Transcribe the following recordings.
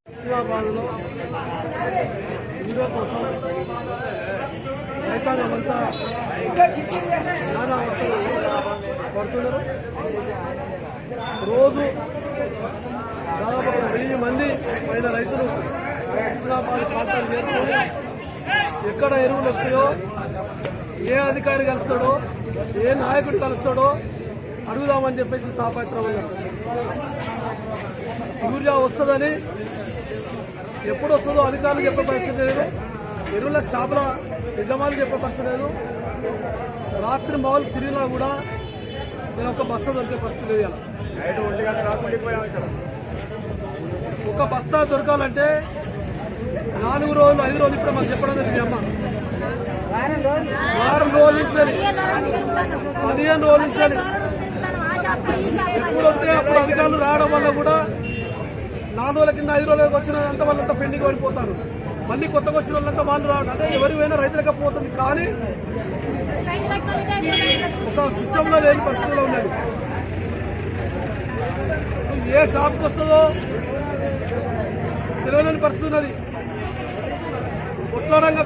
హైదరాబాద్లో హీరో కోసం రైతాంగమంతా నానా అవసరం పడుతున్నారు. రోజు దాదాపు 1000 మంది పైన రైతులు హుస్నాబాద్ ప్రాంతాలు చేరుకొని ఎక్కడ ఎరువులు వస్తాయో, ఏ అధికారి కలుస్తాడో, ఏ నాయకుడు కలుస్తాడో అడుగుదామని చెప్పేసి తాపత్రం ఉన్నారు. యూరియా వస్తుందని ఎప్పుడు వస్తుందో అధికారులు చెప్పే పరిస్థితి లేదు, ఎరువుల షాపుల యజమానులు చెప్పే పరిస్థితి లేదు. రాత్రి మామూలు తిరిగినా కూడా నేను ఒక బస్తా దొరికే పరిస్థితి లేదు. ఒక బస్తా దొరకాలంటే 4 రోజులు 5 రోజులు ఇప్పుడు మాకు చెప్పడం జరిగింది. అమ్మ వారం రోజుల నుంచి 15 రోజుల నుంచి ఎప్పుడు వస్తే అప్పుడు అధికారులు రావడం వల్ల కూడా 4 రోజుల కింద 5 రోజులకు వచ్చినంత వాళ్ళంతా పెండింగ్ వెళ్ళిపోతారు. మళ్ళీ కొత్తగా వచ్చిన వాళ్ళంతా వాళ్ళు రావడం అంటే ఎవరివైనా రైతులకే పోతుంది. కానీ ఒక సిస్టంలో లేని పరిస్థితిలో ఉన్నది. ఏ షాప్కి వస్తుందో తెలియలేని పరిస్థితి ఉన్నది.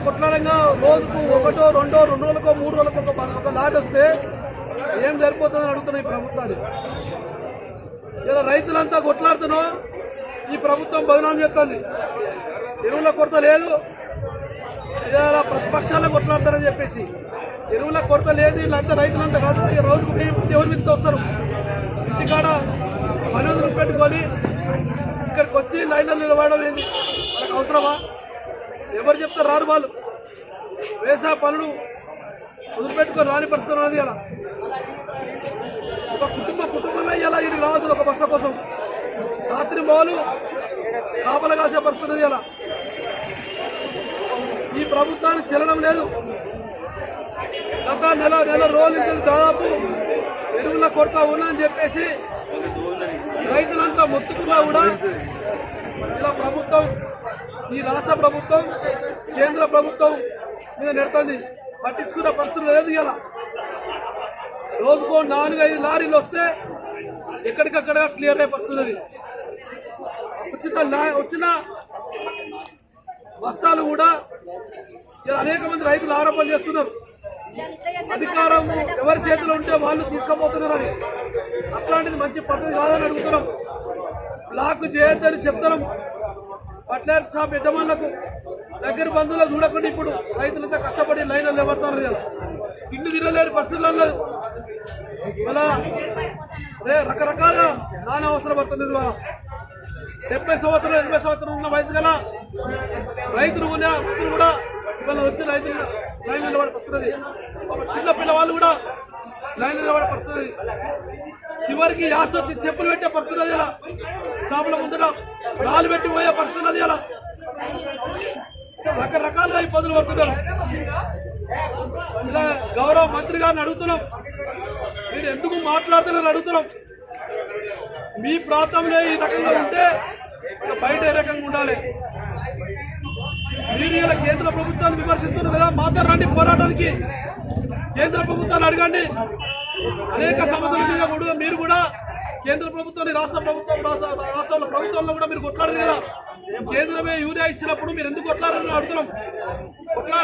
కొట్లాడంగా రోజుకు 1, 2, 2 రోజులకో 3 రోజులకు ఒక లాట్ వస్తే ఏం సరిపోతుందని అడుగుతున్నాయి ఈ ప్రభుత్వాలు. ఇలా రైతులంతా కొట్లాడుతున్నా ఈ ప్రభుత్వం బదనాం చేస్తుంది. ఎరువుల కొరత లేదు, ఇలా ప్రతిపక్షాల్లో కొట్లాడతారని చెప్పేసి. ఎరువుల కొరత లేదు, వీళ్ళంతా రైతులంతా కాదు. రోజుకు 1000 మంది ఎవరి మీద వస్తారు. ఇంటికాడ మనోజులు పెట్టుకొని ఇక్కడికి వచ్చి లైన్లో నిలబడడం ఏంది? మనకు అవసరమా? ఎవరు చెప్తారు? రారు వాళ్ళు. వ్యవసాయ పనులు వదిలిపెట్టుకొని రాని పరిస్థితున్నది. అలా ఒక కుటుంబమే ఇలా ఇటు రావాల్సింది ఒక బస్సు కోసం. రాత్రి మాలు కాపలా కాసే పరిస్థితున్నది. అలా ఈ ప్రభుత్వానికి చెల్లడం లేదు. గత నెల రోజుల నుంచి దాదాపు ఎరువుల కొరత ఉందని చెప్పేసి రైతులంతా మొత్తుకున్నా కూడా ఇలా ప్రభుత్వం, ఈ రాష్ట్ర ప్రభుత్వం, కేంద్ర ప్రభుత్వం మీద నెడుతుంది. పట్టించుకున్న పరిస్థితులు లేదు. ఇలా రోజుకో 4-5 లారీలు వస్తే ఎక్కడికక్కడ క్లియర్ అయిపోతున్నది. వచ్చిన బస్తాలు కూడా అనేక మంది రైతులు ఆరోపణలు చేస్తున్నారు. అధికారం ఎవరి చేతిలో ఉంటే వాళ్ళు తీసుకుపోతున్నారని. అట్లాంటిది మంచి పద్ధతి కాదని అడుగుతున్నాం. బ్లాక్ చేయొద్దని చెప్తున్నాం. బట్లర్ షాప్ యజమానులకు దగ్గర బంధువులకు చూడకుండా ఇప్పుడు రైతులంతా కష్టపడి లైన్లు నిలబడతారు. తిండి తినలేని పరిస్థితుల్లో లేదు. అలా రకరకాల నానా అవసరం పడుతుంది. ఇవాళ 70 సంవత్సరాలు 80 సంవత్సరాలు ఉన్న వయసు గల రైతులు కూడా ఇవాళ వచ్చి రైతులు లైన్ నిలబడి పడుతున్నది. చిన్న పిల్లవాళ్ళు కూడా లైన్ నిలబడి పడుతున్నది. చివరికి యాస్ట్ వచ్చి చెప్పులు పెట్టే పడుతున్నది. ఇలా షాపుల ముందర రాళ్ళు పెట్టి పోయే పడుతున్నది. అలా రకరకాలుగా ఇబ్బందులు పడుతున్నారు. ఇలా గౌరవ మంత్రి గారిని అడుగుతున్నాం, మీరు ఎందుకు మాట్లాడుతున్నారని అడుగుతున్నాం. మీ ప్రాంతంలో ఈ రకంగా ఉంటే బయట ఏ రకంగా ఉండాలి? మీరు ఇలా కేంద్ర ప్రభుత్వాన్ని విమర్శిస్తున్నారు కదా, మాతో రండి పోరాటానికి. కేంద్ర ప్రభుత్వాన్ని అడగండి. అనేక సమస్యల మీద కూడా మీరు కూడా కేంద్ర ప్రభుత్వాన్ని రాష్ట్రాల ప్రభుత్వంలో కూడా మీరు కొట్లాడారు కదా. కేంద్రమే యూరియా ఇచ్చినప్పుడు మీరు ఎందుకు కొట్లాడారని అడుగుతున్నాం.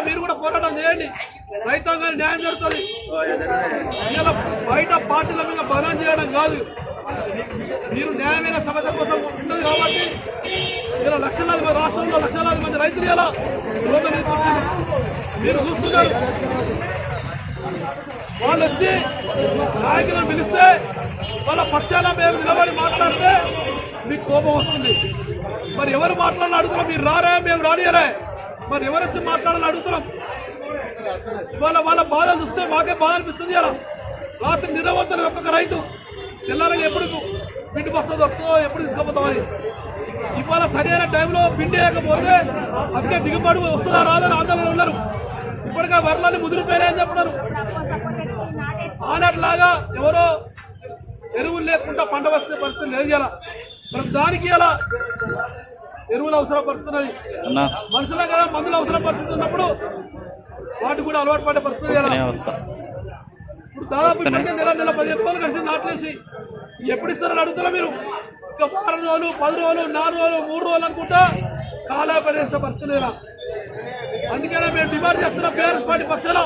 మీరు కూడా పోరాటం చేయండి. రైతాంగానికి న్యాయం జరుగుతుంది. ఇలా బయట పార్టీల మీద బలం చేయడం కాదు. మీరు న్యాయమైన సమస్య కోసం ఉండదు కాబట్టి ఇలా లక్షలాది మంది, రాష్ట్రంలో లక్షలాది మంది రైతులు ఇలా మీరు చూస్తున్నారు. వాళ్ళు వచ్చి నాయకులను పిలిస్తే వాళ్ళ పక్షాన మేము నిలబడి మాట్లాడితే మీకు కోపం వస్తుంది. మరి ఎవరు మాట్లాడాలని అడుగుతున్నాం? మీరు రారా, మేము రానియరా? మరి ఎవరు వచ్చి మాట్లాడాలని అడుగుతున్నాం? ఇవాళ వాళ్ళ బాధలు చూస్తే మాకే బాధ అనిపిస్తుంది. అలా రాత్రి నిరవద్దరు ఒక్కొక్క రైతు తెల్లారని ఎప్పుడు పిండి వస్తుందో ఎప్పుడు తీసుకుపోతామని. ఇవాళ సరైన టైంలో పిండి వేయకపోతే అందుకే దిగుబడి వస్తుందా రాదని ఆందోళన ఉన్నారు. ఇప్పటికే వరలని ముదిరిపోయారని చెప్తున్నారు. ఆనట్లాగా ఎవరో ఎరువులు లేకుండా పంట వస్తే పరిస్థితి లేదు. ఇలా మనం దానికి ఇలా ఎరువులు అవసరం పడుతున్నది. మనుషులే కదా మందులు అవసరం పడుతున్నప్పుడు వాటికి కూడా అలవాటు పడే పరిస్థితి. ఇప్పుడు దాదాపు ఇప్పటికే నెల 15 రోజులు కలిసి నాట్లేసి ఎప్పుడు ఇస్తారని అడుగుతారా మీరు? ఇంకా 10 రోజులు 4 రోజులు 3 రోజులు అనుకుంటా కాలా పడేసే పరిస్థితి లేదా. అందుకనే మేము డిమాండ్ చేస్తున్న బీఆర్ఎస్ పార్టీ పక్షాన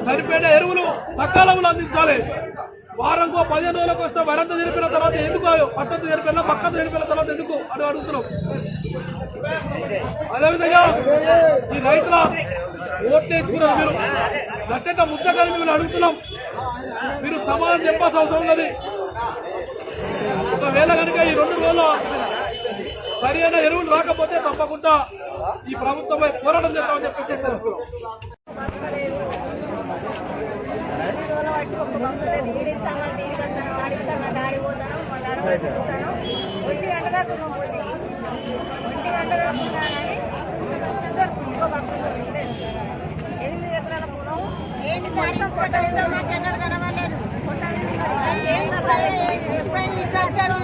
సరిపోయిన ఎరువులు సకాలంలో అందించాలి. వారంకో 15 రోజులకు వస్తే వరంత జరిపిన తర్వాత ఎందుకు పద్ధతి జరిపిన పక్కన జరిపిన తర్వాత ఎందుకు అని అడుగుతున్నాం. అదేవిధంగా ఈ రైతుల ఓట్లు వేసుకున్నారు మీరు గట్టంట ముచ్చగానే మేము అడుగుతున్నాం. మీరు సమాధానం చెప్పాల్సిన అవసరం ఉన్నది. ఒకవేళ కనుక ఈ 2 రోజుల్లో సరైన ఎరువులు రాకపోతే తప్పకుండా ఈ ప్రభుత్వంపై పోరాటం చేస్తామని చెప్పేసి ఒంటి గంట దాకా ఉన్నాం. ఒంటి గంట దాకా ఉన్నా కానీ ఇంకో బస్సు 8 ఎకరాల పొలం ఎప్పుడైనా ఇట్లా వచ్చాడు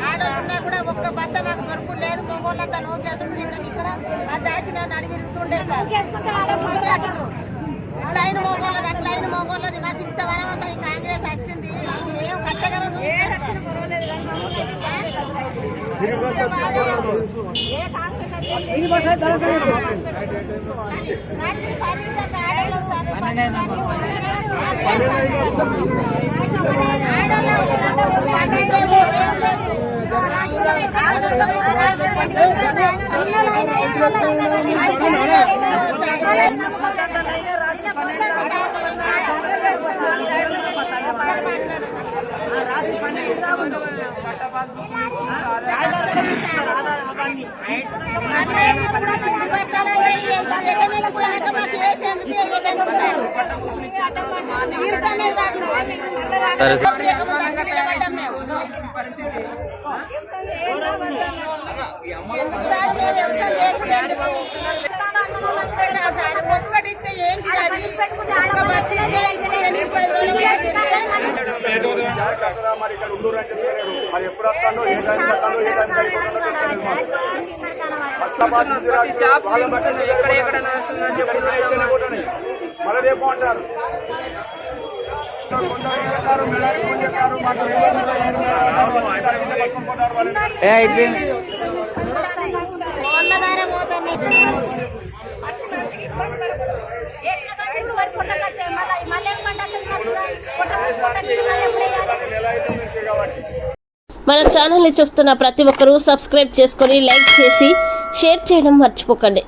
ఆడోళ్ళున్నా కూడా ఒక్క బద్ద మాకు దొరుకు లేదు. మొగోళ్ళంతా నోకేస్తుంటే ఇక్కడ ఆ దాచి నన్ను అడిగిస్తుండే సార్. అట్లయిన మొగోళ్ళది అట్లయిన మొగోళ్ళది మాకు ఇంత వరమంతా కాంగ్రెస్ వచ్చింది. మేము కట్టగల ఒక్కటిస్తే ఏంటి మరి ఇక్కడ ఉండూరు అని చెప్పలేదు. మరి ఎప్పుడు వస్తాను ఏ దాని మళ్ళీ రేపు అంటారు. మన ఛానల్ని చూస్తున్న ప్రతి ఒక్కరూ సబ్స్క్రైబ్ చేసుకొని లైక్ చేసి షేర్ చేయడం మర్చిపోకండి.